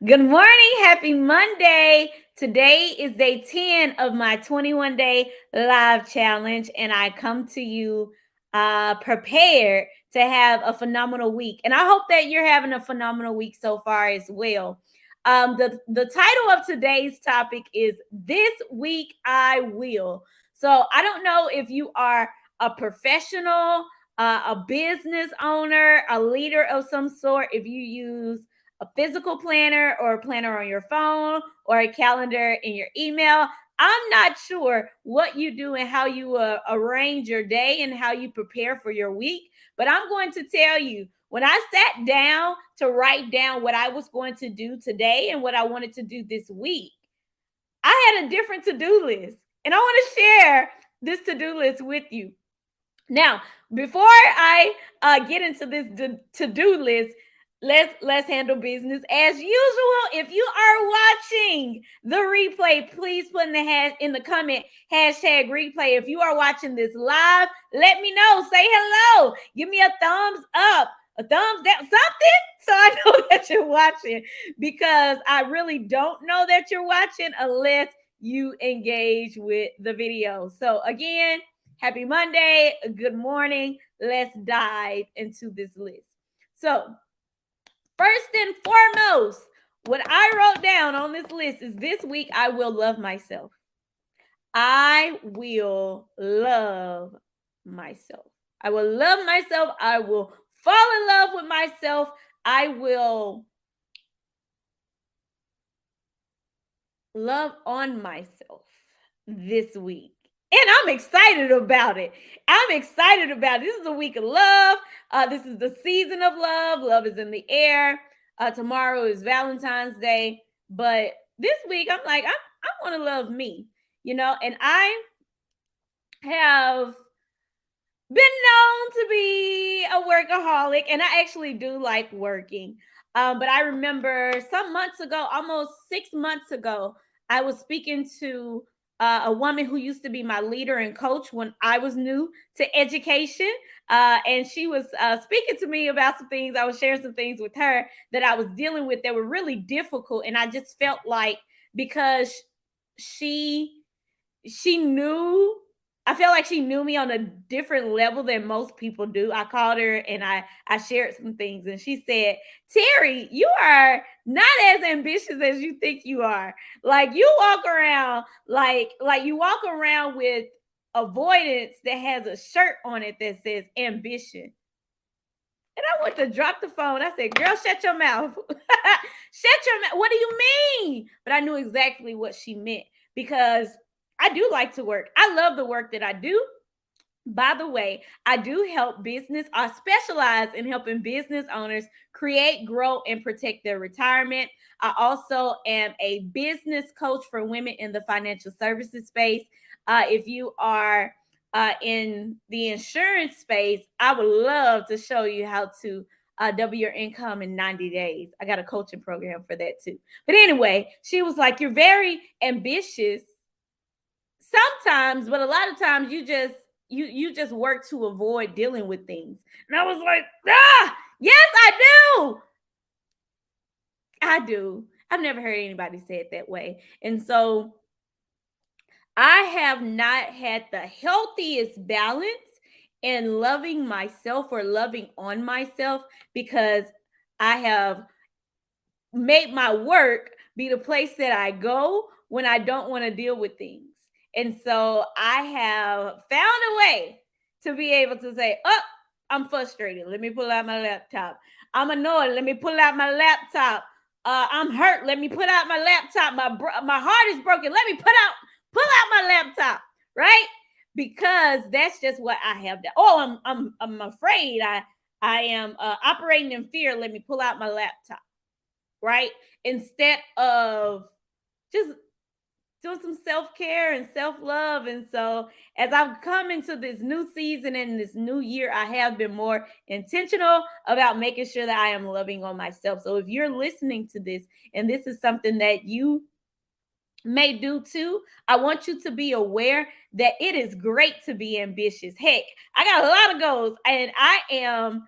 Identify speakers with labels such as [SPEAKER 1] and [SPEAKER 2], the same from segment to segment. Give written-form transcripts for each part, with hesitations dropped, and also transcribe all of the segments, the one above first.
[SPEAKER 1] Good morning. Happy Monday. Today is day 10 of my 21-day live challenge, and I come to you prepared to have a phenomenal week. And I hope that you're having a phenomenal week so far as well. The title of today's topic is This Week I Will. So I don't know if you are a professional, a business owner, a leader of some sort, if you use a physical planner or a planner on your phone or a calendar in your email. I'm not sure what you do and how you arrange your day and how you prepare for your week, but I'm going to tell you when I sat down to write down what I was going to do today and what I wanted to do this week, I had a different to do list. And I want to share this to do list with you. Now, before I get into this to-do list, let's handle business as usual. If you are watching the replay, please put in the comment hashtag replay. If you are watching this live, let me know. Say hello. Give me a thumbs up, a thumbs down, something, so I know that you're watching, because I really don't know that you're watching unless you engage with the video. So again, happy Monday. Good morning. Let's dive into this list. So, first and foremost, what I wrote down on this list is this week I will love myself. I will love myself. I will love myself. I will fall in love with myself. I will love on myself this week. And I'm excited about it. I'm excited about it. This is a week of love. This is the season of love. Love is in the air. Tomorrow is Valentine's Day. But this week, I'm like, I want to love me, and I have been known to be a workaholic, and I actually do like working. But I remember some months ago, almost 6 months ago, I was speaking to a woman who used to be my leader and coach when I was new to education. And she was speaking to me about some things. I was sharing some things with her that I was dealing with that were really difficult. And I just felt like because she she knew I felt like she knew me on a different level than most people do. I called her and I shared some things, and she said, "Terry, you are not as ambitious as you think you are. Like you walk around like you walk around with avoidance that has a shirt on it that says ambition." And I went to drop the phone. I said, "Girl, shut your mouth." Shut your mouth. What do you mean? But I knew exactly what she meant, because I do like to work. I love the work that I do. By the way, I do help business. I specialize in helping business owners create, grow, and protect their retirement. I also am a business coach for women in the financial services space. If you are in the insurance space, I would love to show you how to double your income in 90 days. I got a coaching program for that too. But anyway, she was like, "You're very ambitious sometimes, but a lot of times you just work to avoid dealing with things." And I was like, yes, I do. I've never heard anybody say it that way. And so I have not had the healthiest balance in loving myself or loving on myself, because I have made my work be the place that I go when I don't want to deal with things. And so I have found a way to be able to say, "Oh, I'm frustrated. Let me pull out my laptop. I'm annoyed. Let me pull out my laptop. I'm hurt. Let me put out my laptop. My heart is broken. Let me pull out my laptop." Right? Because that's just what I have done. Oh, I'm afraid. I am operating in fear. Let me pull out my laptop, right? Instead of just doing some self-care and self-love. And so as I've come into this new season and this new year, I have been more intentional about making sure that I am loving on myself. So if you're listening to this and this is something that you may do too, I want you to be aware that it is great to be ambitious. Heck, I got a lot of goals, and I am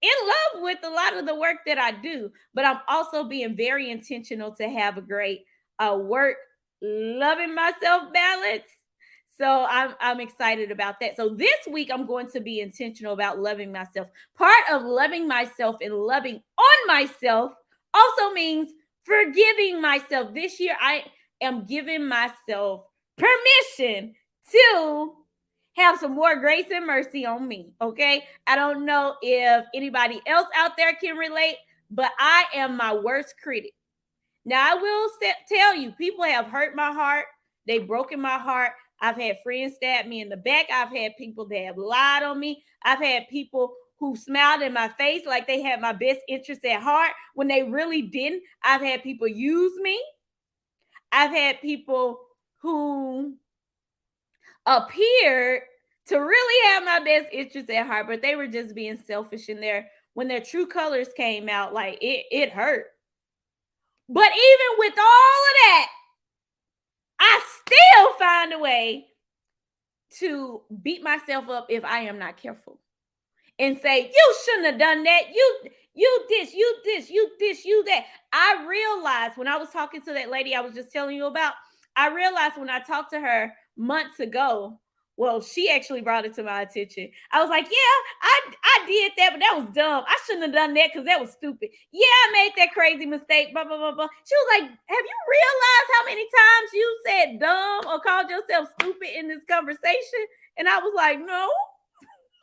[SPEAKER 1] in love with a lot of the work that I do, but I'm also being very intentional to have a great work loving myself balance. So I'm excited about that. So this week I'm going to be intentional about loving myself. Part of loving myself and loving on myself also means forgiving myself. This year I am giving myself permission to have some more grace and mercy on me. Okay. I don't know if anybody else out there can relate, but I am my worst critic. Now, I will tell you, people have hurt my heart. They've broken my heart. I've had friends stab me in the back. I've had people that have lied on me. I've had people who smiled in my face like they had my best interest at heart when they really didn't. I've had people use me. I've had people who appeared to really have my best interest at heart, but they were just being selfish in there. When their true colors came out, like it hurt. But even with all of that, I still find a way to beat myself up if I am not careful and say, you shouldn't have done that. You that. I realized when I was talking to that lady I was just telling you about, I realized when I talked to her months ago, well, she actually brought it to my attention. I was like, yeah, I did that, but that was dumb. I shouldn't have done that because that was stupid. Yeah, I made that crazy mistake, blah, blah, blah, blah. She was like, have you realized how many times you said dumb or called yourself stupid in this conversation? And I was like, no,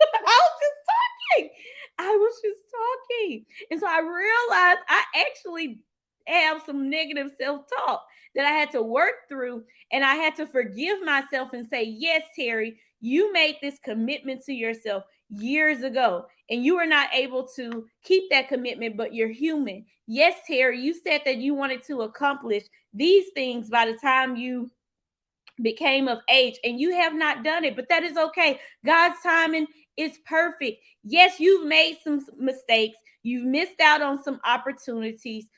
[SPEAKER 1] I was just talking. I was just talking. And so I realized I actually have some negative self-talk that I had to work through. And I had to forgive myself and say, yes, Terry, you made this commitment to yourself years ago and you were not able to keep that commitment, but you're human. Yes, Terry, you said that you wanted to accomplish these things by the time you became of age and you have not done it, but that is okay. God's timing is perfect. Yes, you've made some mistakes. You've missed out on some opportunities.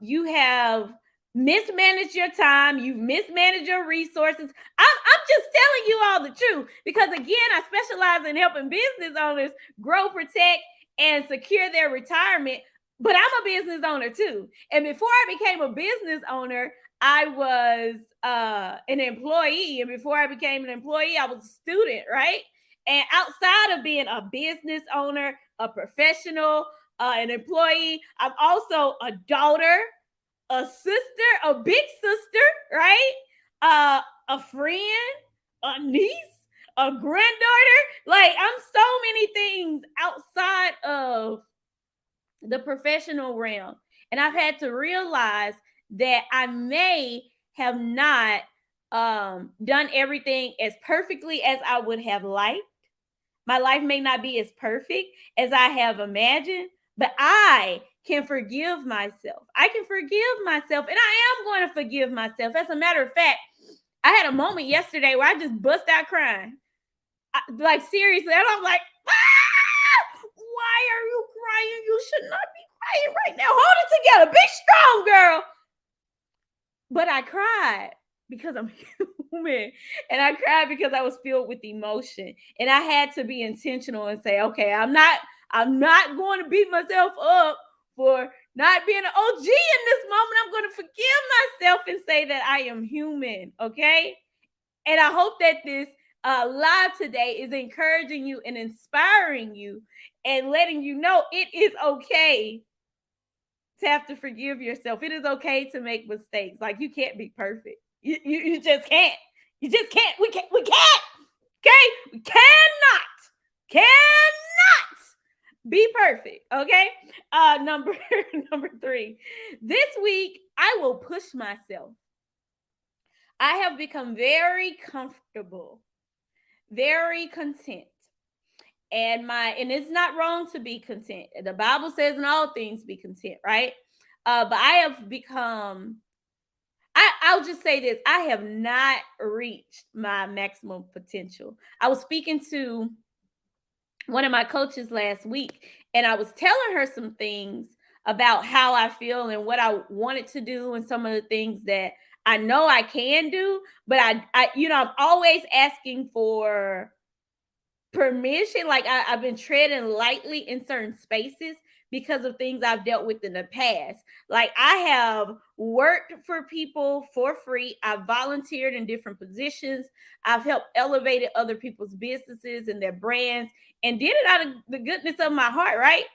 [SPEAKER 1] You have mismanaged your time. You've mismanaged your resources. I'm just telling you all the truth because, again, I specialize in helping business owners grow, protect, and secure their retirement. But I'm a business owner too. And before I became a business owner, I was an employee. And before I became an employee, I was a student, right? And outside of being a business owner, a professional, an employee, I'm also a daughter, a sister, a big sister, right? A friend, a niece, a granddaughter. Like, I'm so many things outside of the professional realm. And I've had to realize that I may have not done everything as perfectly as I would have liked. My life may not be as perfect as I have imagined, but I can forgive myself. I can forgive myself, and I am going to forgive myself. As a matter of fact, I had a moment yesterday where I just bust out crying. Like, seriously, and I'm like, why are you crying? You should not be crying right now. Hold it together. Be strong, girl. But I cried because I'm human. And I cried because I was filled with emotion. And I had to be intentional and say, okay, I'm not going to beat myself up for not being an OG in this moment. I'm going to forgive myself and say that I am human. Okay. And I hope that this live today is encouraging you and inspiring you and letting you know it is okay to have to forgive yourself. It is okay to make mistakes. Like, you can't be perfect. You just can't. You just can't. We can't. Okay? We cannot be perfect. Okay? Number 3. This week, I will push myself. I have become very comfortable, very content. And it's not wrong to be content. The Bible says in all things be content, right? But I have become, I'll just say this, I have not reached my maximum potential. I was speaking to one of my coaches last week, and I was telling her some things about how I feel and what I wanted to do and some of the things that I know I can do, but I'm always asking for permission. Like I've been treading lightly in certain spaces because of things I've dealt with in the past. Like I have worked for people for free. I've volunteered in different positions. I've helped elevated other people's businesses and their brands and did it out of the goodness of my heart, right?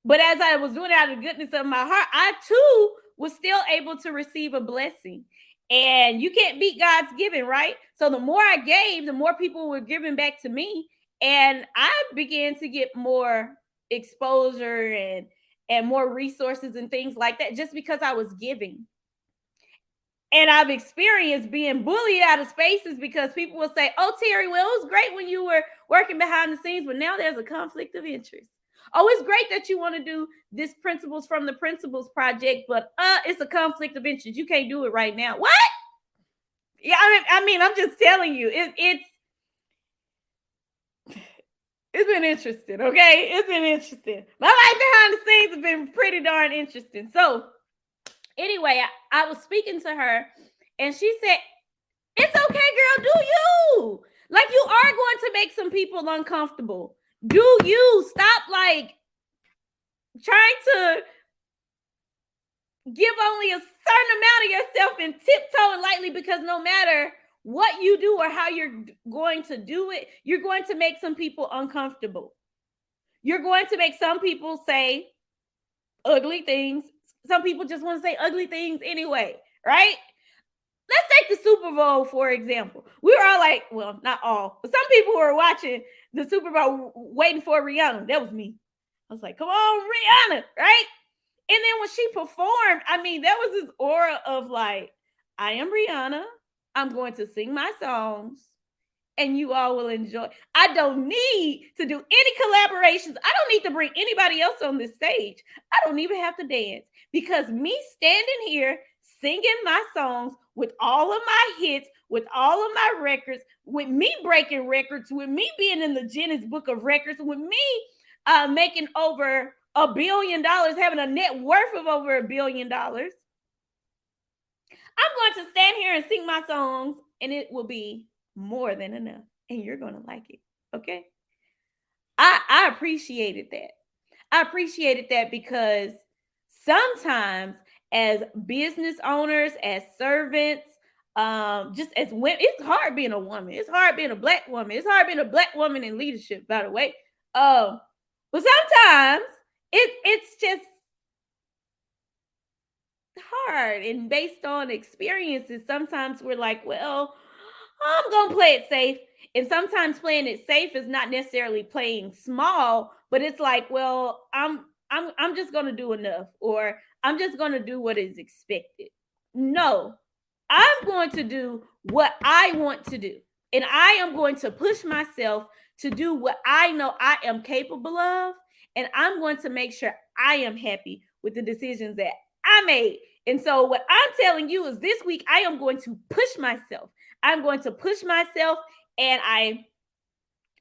[SPEAKER 1] But as I was doing it out of the goodness of my heart, I too was still able to receive a blessing. And you can't beat God's giving, right? So the more I gave, the more people were giving back to me. And I began to get more exposure and more resources and things like that just because I was giving. And I've experienced being bullied out of spaces because people will say, "Oh, Terry, well, it was great when you were working behind the scenes, but now there's a conflict of interest. Oh, it's great that you want to do this Principles from the Principles project, but it's a conflict of interest. You can't do it right now." What? Yeah, I mean, I'm just telling you, it's been interesting, okay? It's been interesting. My life behind the scenes has been pretty darn interesting. So anyway, I was speaking to her and she said, "It's okay, girl, do you. Like you are going to make some people uncomfortable. Do you. Stop like trying to give only a certain amount of yourself and tiptoeing lightly, because no matter what you do or how you're going to do it, you're going to make some people uncomfortable. You're going to make some people say ugly things. Some people just want to say ugly things anyway, right? Let's take the Super Bowl, for example. We were all like, well, not all, but some people were watching the Super Bowl waiting for Rihanna. That was me. I was like, come on, Rihanna, right? And then when she performed, I mean, there was this aura of like, I am Rihanna. I'm going to sing my songs and you all will enjoy. I don't need to do any collaborations. I don't need to bring anybody else on this stage. I don't even have to dance, because me standing here singing my songs with all of my hits, with all of my records, with me breaking records, with me being in the Guinness Book of Records, with me making over $1 billion, having a net worth of over $1 billion. I'm going to stand here and sing my songs and it will be more than enough, and you're going to like it. Okay. I appreciated that. I appreciated that because sometimes as business owners, as servants, just as women, it's hard being a woman. It's hard being a Black woman. It's hard being a Black woman in leadership, by the way. But sometimes it's just hard, and based on experiences, sometimes we're like, well, I'm gonna play it safe. And sometimes playing it safe is not necessarily playing small, but it's like, well, I'm just gonna do enough, or I'm just gonna do what is expected. No, I'm going to do what I want to do. And I am going to push myself to do what I know I am capable of. And I'm going to make sure I am happy with the decisions that I made. And so, what I'm telling you is this week, I am going to push myself. I'm going to push myself. And I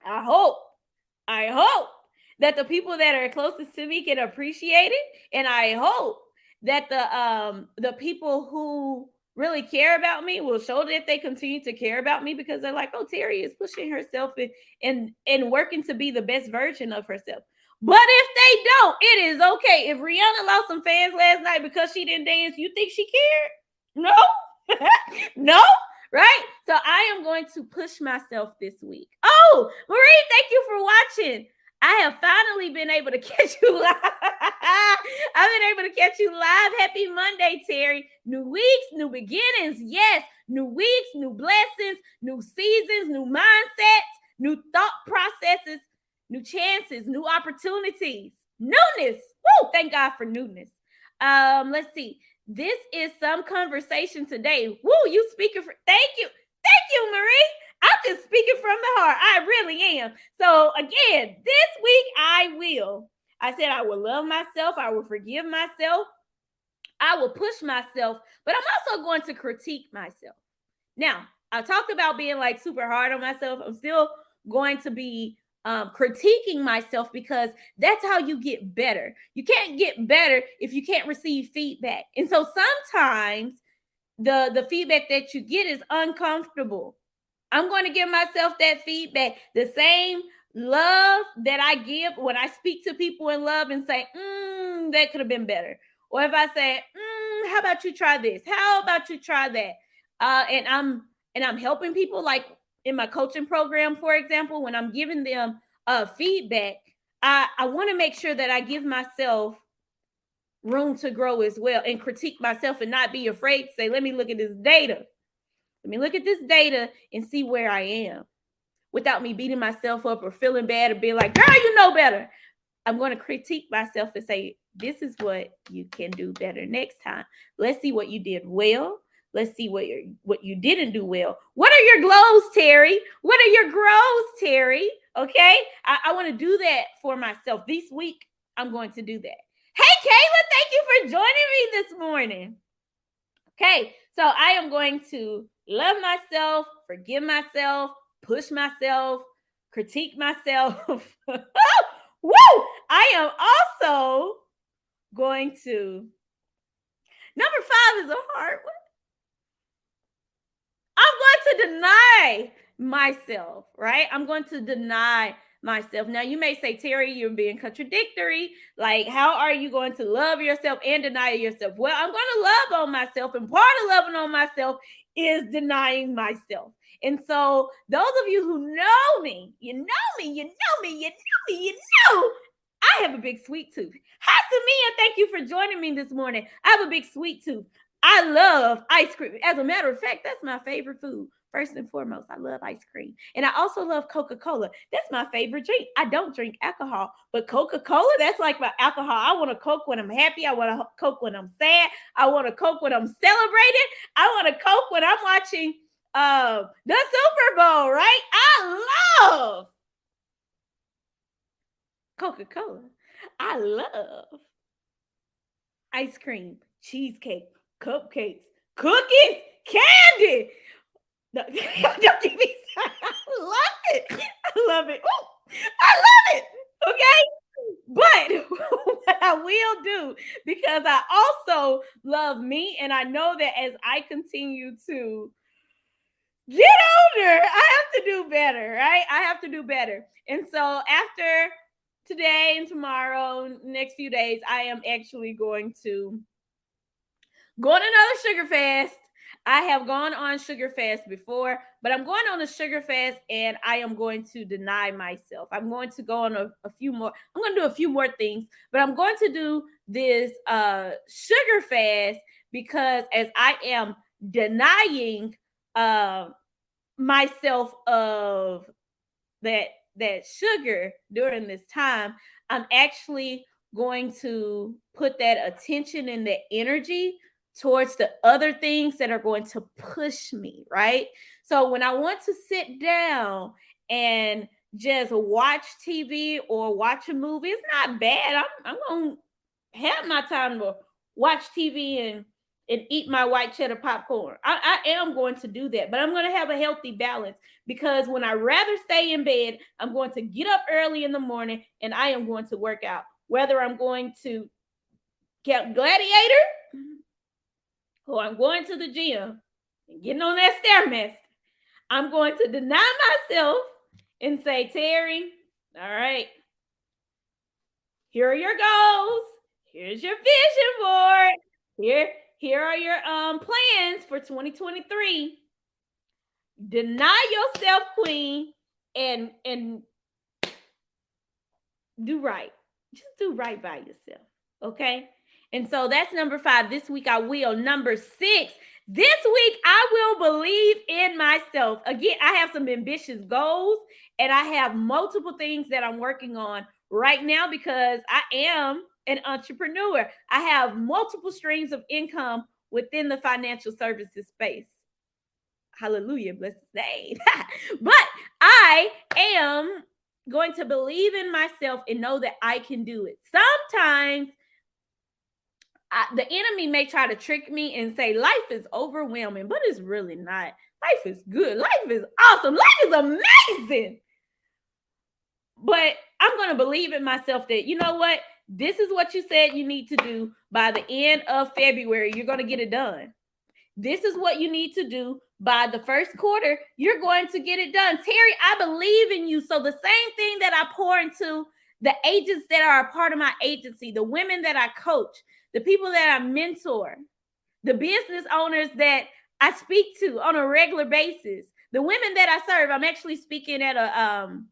[SPEAKER 1] hope that the people that are closest to me can appreciate it. And I hope that the people who really care about me will show that they continue to care about me, because they're like, oh, Terry is pushing herself and working to be the best version of herself. But if they don't, it is okay. If Rihanna lost some fans last night because she didn't dance, you think she cared? No. No, right? So I am going to push myself this week. Oh, Marie, thank you for watching. I have finally been able to catch you live. I've been able to catch you live. Happy Monday, Terry. New weeks, new beginnings. Yes, new weeks, new blessings, new seasons, new mindsets, new thought processes, new chances, new opportunities, newness. Woo! Thank God for newness. Let's see. This is some conversation today. Woo! You speaking for? Thank you, Marie. I'm just speaking from the heart. I really am. So again, this week I said I will love myself. I will forgive myself. I will push myself, but I'm also going to critique myself. Now, I talked about being like super hard on myself. I'm still going to be critiquing myself, because that's how you get better. You can't get better if you can't receive feedback. And so sometimes the feedback that you get is uncomfortable. I'm going to give myself that feedback. The same love that I give when I speak to people in love and say, that could have been better. Or if I say, how about you try this? How about you try that? And I'm helping people, like in my coaching program, for example, when I'm giving them feedback, I want to make sure that I give myself room to grow as well and critique myself and not be afraid to say, let me look at this data. Let me look at this data and see where I am without me beating myself up or feeling bad or being like, girl, you know better. I'm going to critique myself and say, this is what you can do better next time. Let's see what you did well. Let's see what you didn't do well. What are your glows, Terry? What are your grows, Terry? Okay. I want to do that for myself. This week, I'm going to do that. Hey, Kayla, thank you for joining me this morning. Okay, so I am going to love myself, forgive myself, push myself, critique myself. Woo! I am also going to, number 5 is a hard one. I'm going to deny myself, right? I'm going to deny myself. Now, you may say, Terry, you're being contradictory. Like, how are you going to love yourself and deny yourself? Well, I'm going to love on myself. And part of loving on myself is denying myself. And so those of you who know me, you know me, you know me, you know me, you know, I have a big sweet tooth. Hi, Samia, thank you for joining me this morning. I have a big sweet tooth. I love ice cream. As a matter of fact, that's my favorite food. First and foremost, I love ice cream. And I also love Coca-Cola. That's my favorite drink. I don't drink alcohol, but Coca-Cola, that's like my alcohol. I want a Coke when I'm happy. I want a Coke when I'm sad. I want a Coke when I'm celebrating. I want a Coke when I'm watching the Super Bowl, right? I love Coca-Cola. I love ice cream, cheesecake, cupcakes, cookies, candy. Don't give me. I love it. I love it. Ooh, I love it. Okay. But what I will do, because I also love me, and I know that as I continue to get older, I have to do better, right? I have to do better. And so after today and tomorrow, next few days, I am actually going to go on another sugar fast. I have gone on sugar fast before, but I'm going on a sugar fast and I am going to deny myself. I'm going to go on a few more. I'm going to do a few more things, but I'm going to do this sugar fast because as I am denying myself of that sugar during this time, I'm actually going to put that attention and that energy towards the other things that are going to push me, right? So when I want to sit down and just watch TV or watch a movie, it's not bad. I'm going to have my time to watch TV and eat my white cheddar popcorn. I am going to do that, but I'm going to have a healthy balance because when I rather stay in bed, I'm going to get up early in the morning and I am going to work out. Whether I'm going to get Gladiator or I'm going to the gym and getting on that Stairmaster, I'm going to deny myself and say, Terry, all right, here are your goals. Here's your vision board. Here are your plans for 2023. Deny yourself, queen, and do right. Just do right by yourself. Okay. And so that's number 5. This week I will. Number 6. This week I will believe in myself. Again, I have some ambitious goals and I have multiple things that I'm working on right now because I am an entrepreneur. I have multiple streams of income within the financial services space. Hallelujah, bless his name. But I am going to believe in myself and know that I can do it. Sometimes the enemy may try to trick me and say life is overwhelming, but it's really not. Life is good. Life is awesome. Life is amazing. But I'm going to believe in myself that, you know what? This is what you said you need to do by the end of February. You're going to get it done. This is what you need to do by the first quarter. You're going to get it done. Terry, I believe in you. So the same thing that I pour into the agents that are a part of my agency, the women that I coach, the people that I mentor, the business owners that I speak to on a regular basis, the women that I serve. I'm actually speaking at an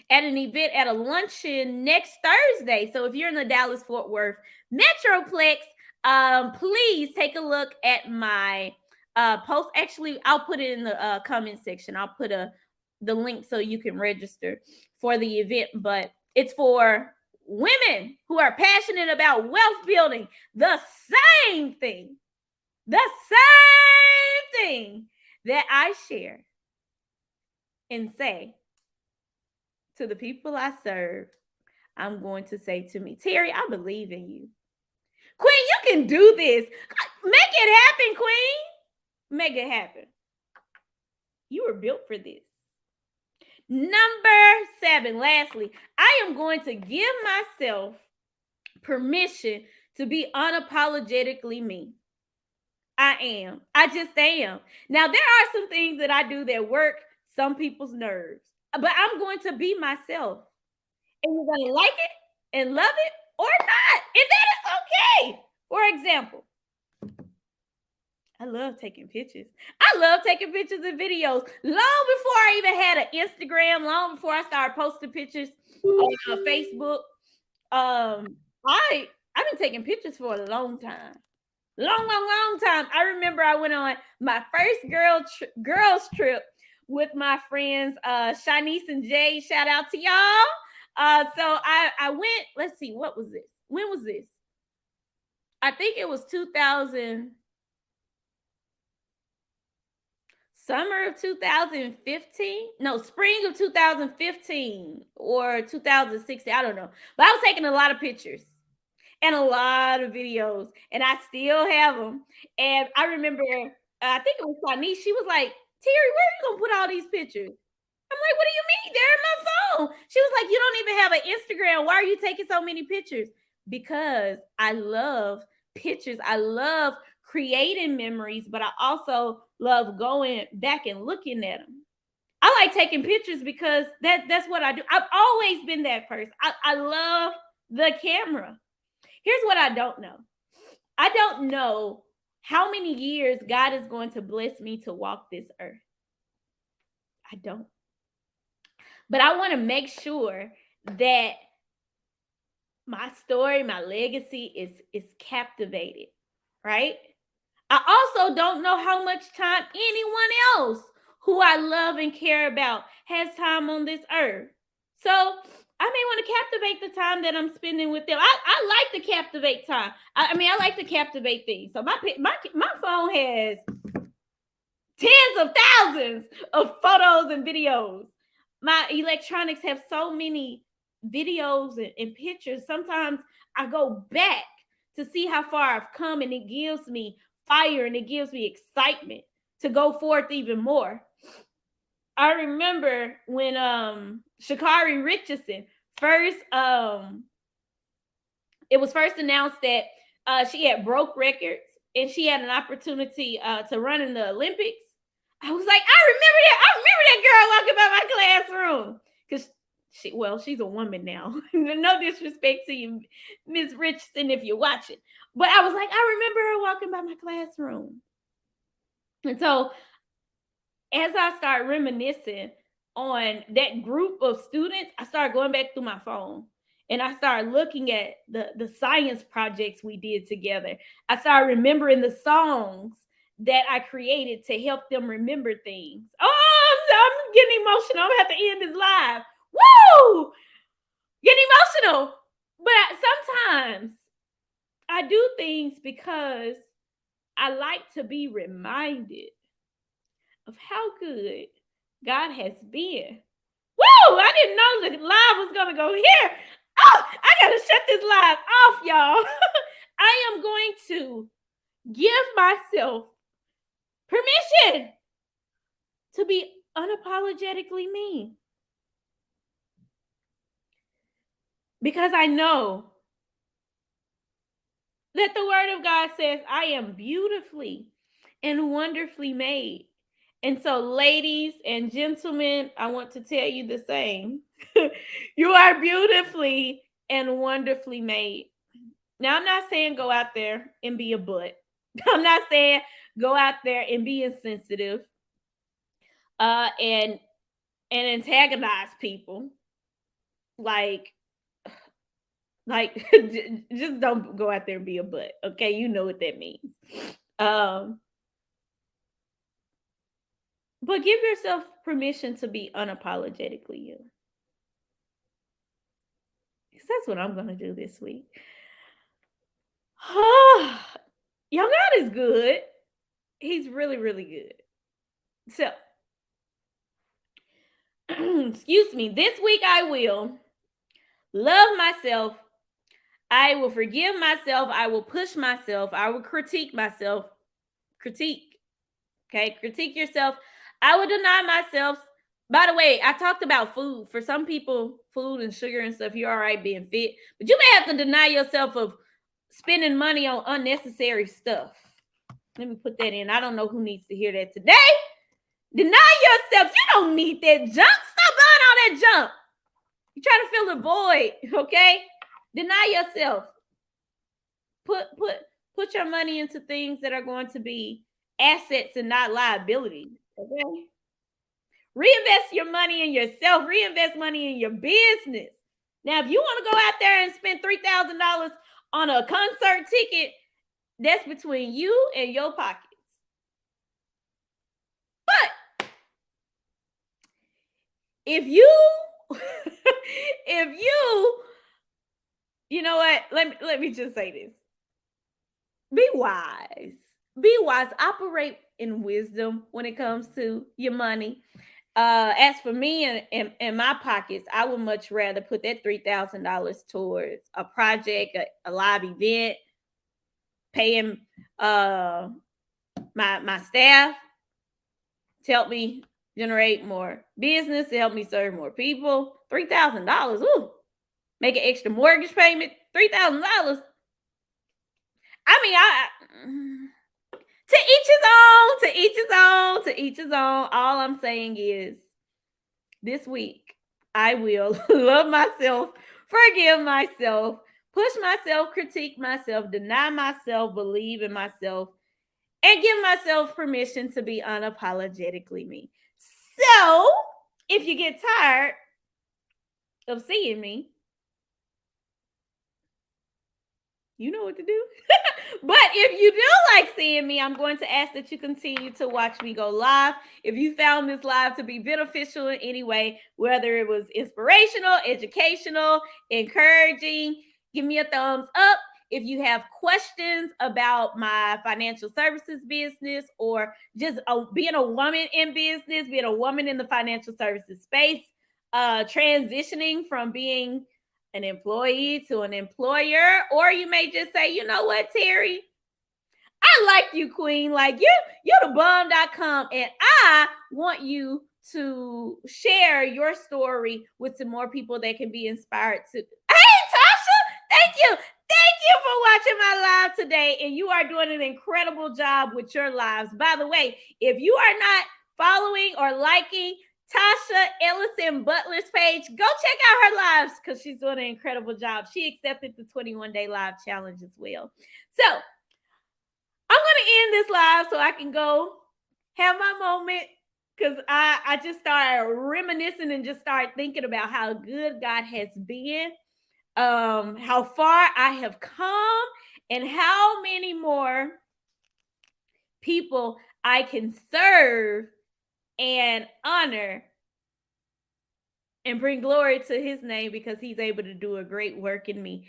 [SPEAKER 1] event at a luncheon next Thursday. So if you're in the Dallas Fort Worth Metroplex, please take a look at my post. Actually, I'll put it in the comment section. I'll put the link so you can register for the event. But it's for women who are passionate about wealth building. The same thing that I share and say to the people I serve, I'm going to say to me, Terry, I believe in you. Queen, you can do this. Make it happen, Queen. Make it happen. You were built for this. Number 7, lastly, I am going to give myself permission to be unapologetically me. I am. I just am. Now, there are some things that I do that work some people's nerves, but I'm going to be myself. And you're going to like it and love it or not. And that is okay. For example, I love taking pictures. I love taking pictures and videos. Long before I even had an Instagram, long before I started posting pictures on Facebook, I've been taking pictures for a long time. Long time. I remember I went on my first girls trip with my friends Shanice and Jay. Shout out to y'all. So I went, let's see, what was this? When was this? I think it was 2000, summer of 2015. No, spring of 2015 or 2016. I don't know. But I was taking a lot of pictures and a lot of videos, and I still have them. And I remember, I think it was Shanice. She was like, Terry, where are you gonna put all these pictures? I'm like, what do you mean? They're in my phone. She was like, you don't even have an Instagram. Why are you taking so many pictures? Because I love pictures. I love creating memories, but I also love going back and looking at them. I like taking pictures because that's what I do. I've always been that person. I love the camera. Here's what I don't know. I don't know how many years God is going to bless me to walk this earth. I don't. But I want to make sure that my story, my legacy is captivated, right? I also don't know how much time anyone else who I love and care about has time on this earth. So I may want to captivate the time that I'm spending with them. I like to captivate time. I like to captivate things. So my phone has tens of thousands of photos and videos. My electronics have so many videos and pictures. Sometimes I go back to see how far I've come, and it gives me fire and it gives me excitement to go forth even more. I remember when Sha'Carri Richardson first it was first announced that she had broke records and she had an opportunity to run in the Olympics. I was like, I remember that girl walking by my classroom. Because she's a woman now. No disrespect to you, Miss Richardson, if you're watching. But I was like, I remember her walking by my classroom. And so as I started reminiscing on that group of students, I started going back through my phone. And I started looking at the science projects we did together. I started remembering the songs that I created to help them remember things. Oh, I'm getting emotional. I'm going to have to end this live. Woo! Getting emotional. But sometimes I do things because I like to be reminded of how good God has been. Woo! I didn't know the live was going to go here. Oh, I got to shut this live off, y'all. I am going to give myself permission to be unapologetically me. Because I know, that the word of God says, I am beautifully and wonderfully made. And so, ladies and gentlemen, I want to tell you the same. You are beautifully and wonderfully made. Now, I'm not saying go out there and be a butt. I'm not saying go out there and be insensitive and antagonize people. Like just don't go out there and be a butt. Okay, you know what that means. But give yourself permission to be unapologetically you. Because that's what I'm going to do this week. Y'all, God is good. He's really, really good. So, excuse me, this week I will love myself. I will forgive myself. I will push myself. I will critique myself. Critique. Okay, critique yourself. I will deny myself. By the way, I talked about food. For some people, food and sugar and stuff, you're all right being fit. But you may have to deny yourself of spending money on unnecessary stuff. Let me put that in. I don't know who needs to hear that today. Deny yourself. You don't need that junk. Stop buying all that junk. You're trying to fill a void, okay? Deny yourself. Put your money into things that are going to be assets and not liabilities, okay? Reinvest your money in yourself. Reinvest money in your business. Now, if you want to go out there and spend $3,000 on a concert ticket, that's between you and your pockets. But if you you know what? Let me just say this. Be wise. Be wise. Operate in wisdom when it comes to your money. As for me and my pockets, I would much rather put that $3,000 towards a project, a live event, paying my staff to help me generate more business, to help me serve more people. $3,000, ooh, make an extra mortgage payment, $3,000. I mean, to each his own, to each his own, to each his own. All I'm saying is this week, I will love myself, forgive myself, push myself, critique myself, deny myself, believe in myself, and give myself permission to be unapologetically me. So, if you get tired of seeing me, you know what to do. But if you do like seeing me, I'm going to ask that you continue to watch me go live. If you found this live to be beneficial in any way, whether it was inspirational, educational, encouraging, give me a thumbs up. If you have questions about my financial services business or just being a woman in business, being a woman in the financial services space, transitioning from being an employee to an employer, or you may just say, you know what, Terry, I like you, Queen. Like you're the bomb.com, and I want you to share your story with some more people that can be inspired to. Hey, Tasha, thank you. Thank you for watching my live today. And you are doing an incredible job with your lives. By the way, if you are not following or liking Tasha Ellison Butler's page, go check out her lives because she's doing an incredible job. She accepted the 21-day live challenge as well. So I'm going to end this live so I can go have my moment because I just started reminiscing and just started thinking about how good God has been, how far I have come, and how many more people I can serve and honor and bring glory to his name because he's able to do a great work in me.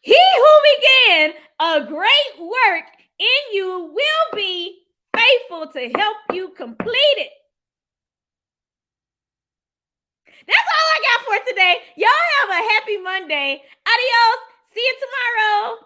[SPEAKER 1] He who began a great work in you will be faithful to help you complete it. That's all I got for today. Y'all have a happy Monday. Adios. See you tomorrow.